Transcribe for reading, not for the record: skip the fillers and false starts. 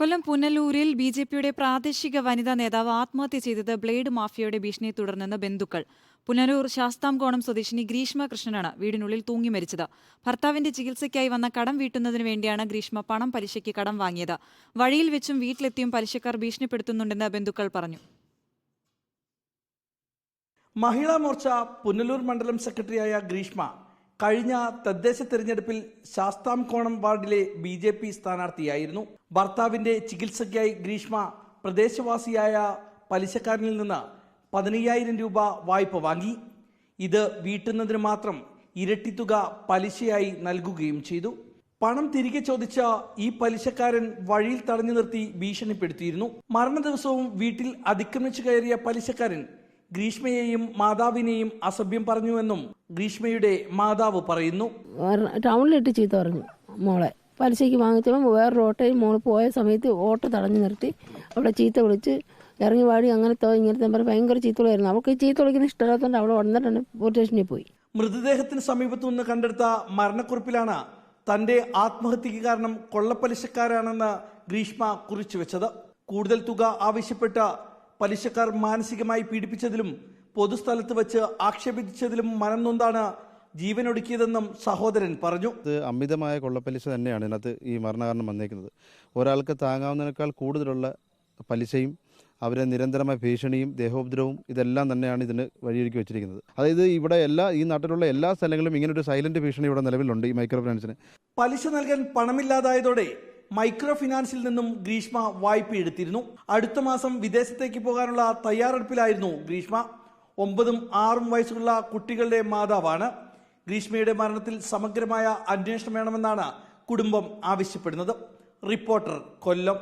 കൊല്ലം പുനലൂരിൽ ബിജെപിയുടെ പ്രാദേശിക വനിതാ നേതാവ് ആത്മഹത്യ ചെയ്തത് ബ്ലേഡ് മാഫിയയുടെ ഭീഷണിയെ തുടർന്നെന്ന് ബന്ധുക്കൾ. പുനലൂർ ശാസ്താംകോണം സ്വദേശിനി ഗ്രീഷ്മ കൃഷ്ണനാണ് വീടിനുള്ളിൽ തൂങ്ങി മരിച്ചത്. ഭർത്താവിന്റെ ചികിത്സയ്ക്കായി വന്ന കടം വീട്ടുന്നതിന് വേണ്ടിയാണ് ഗ്രീഷ്മ പണം പലിശയ്ക്ക് കടം വാങ്ങിയത്. വഴിയിൽ വെച്ചും വീട്ടിലെത്തിയും പലിശക്കാർ ഭീഷണിപ്പെടുത്തുന്നുണ്ടെന്ന് ബന്ധുക്കൾ പറഞ്ഞു. മഹിളാ മോർച്ച പുനലൂർ മണ്ഡലം സെക്രട്ടറിയായ ഗ്രീഷ്മ കഴിഞ്ഞ തദ്ദേശ തെരഞ്ഞെടുപ്പിൽ ശാസ്താംകോണം വാർഡിലെ BJP സ്ഥാനാർത്ഥിയായിരുന്നു. ഭർത്താവിന്റെ ചികിത്സയ്ക്കായി ഗ്രീഷ്മ പ്രദേശവാസിയായ പലിശക്കാരനിൽ നിന്ന് 15,000 രൂപ വായ്പ വാങ്ങി. ഇത് വീട്ടുന്നതിന് മാത്രം ഇരട്ടിത്തുക പലിശയായി നൽകുകയും ചെയ്തു. പണം തിരികെ ചോദിച്ച ഈ പലിശക്കാരൻ വഴിയിൽ തടഞ്ഞു നിർത്തി ഭീഷണിപ്പെടുത്തിയിരുന്നു. മരണ ദിവസവും വീട്ടിൽ അതിക്രമിച്ചു കയറിയ പലിശക്കാരൻ ഗ്രീഷ്മയെയും മാതാവിനെയും അസഭ്യം പറഞ്ഞുവെന്നും ഗ്രീഷ്മയുടെ മാതാവ് പറയുന്നു. ടൗണിലിട്ട് ചീത്ത പറഞ്ഞു മോളെ. പലിശയ്ക്ക് വാങ്ങിച്ചപ്പോൾ വേറൊരു ഓട്ടോയിൽ മോള് പോയ സമയത്ത് ഓട്ടോ തടഞ്ഞു നിർത്തി അവിടെ ചീത്ത വിളിച്ച് ഇറങ്ങി വാടി അങ്ങനത്തെ ഇങ്ങനത്തെ ഭയങ്കര ചീത്ത വിളിയായിരുന്നു. അവൾക്ക് ചീത്ത വിളിക്കുന്ന ഇഷ്ടമില്ലാത്തതുകൊണ്ട് അവൾ വന്നിട്ടുണ്ട് പോലീസ് സ്റ്റേഷനിൽ പോയി. മൃതദേഹത്തിന് സമീപത്തു നിന്ന് കണ്ടെടുത്ത മരണക്കുറിപ്പിലാണ് തന്റെ ആത്മഹത്യക്ക് കാരണം കൊള്ളപ്പലിശക്കാരാണെന്ന് ഗ്രീഷ്മ കുറിച്ചു വെച്ചത്. കൂടുതൽ തുക ആവശ്യപ്പെട്ട പലിശക്കാർ മാനസികമായി പീഡിപ്പിച്ചതിലും പൊതുസ്ഥലത്ത് വെച്ച് ആക്ഷേപിച്ചതിലും മനം നൊന്താണ് ജീവനൊടുക്കിയതെന്നും സഹോദരൻ പറഞ്ഞു. അമിതമായ കൊള്ളപ്പലിശ തന്നെയാണ് ഇതിനകത്ത് ഈ മരണകാരണം വന്നേക്കുന്നത്. ഒരാൾക്ക് താങ്ങാവുന്നതിനേക്കാൾ കൂടുതലുള്ള പലിശയും അവരെ നിരന്തരമായ ഭീഷണിയും ദേഹോപദ്രവവും ഇതെല്ലാം തന്നെയാണ് ഇതിന് വഴിയൊരുക്കി വെച്ചിരിക്കുന്നത്. അതായത് ഇവിടെ ഈ നാട്ടിലുള്ള എല്ലാ സ്ഥലങ്ങളിലും ഇങ്ങനൊരു സൈലന്റ് ഭീഷണി ഇവിടെ നിലവിലുണ്ട് ഈ മൈക്രോ ഫിനാൻസിന്. പലിശ നൽകാൻ പണമില്ലാതായതോടെ മൈക്രോ ഫിനാൻസിൽ നിന്നും ഗ്രീഷ്മ വായ്പ എടുത്തിരുന്നു. അടുത്ത മാസം വിദേശത്തേക്ക് പോകാനുള്ള തയ്യാറെടുപ്പിലായിരുന്നു ഗ്രീഷ്മ. 9ഉം 6ഉം വയസ്സുള്ള കുട്ടികളുടെ മാതാവാണ്. ഗ്രീഷ്മയുടെ മരണത്തിൽ സമഗ്രമായ അന്വേഷണം വേണമെന്നാണ് കുടുംബം ആവശ്യപ്പെടുന്നത്. റിപ്പോർട്ടർ, കൊല്ലം.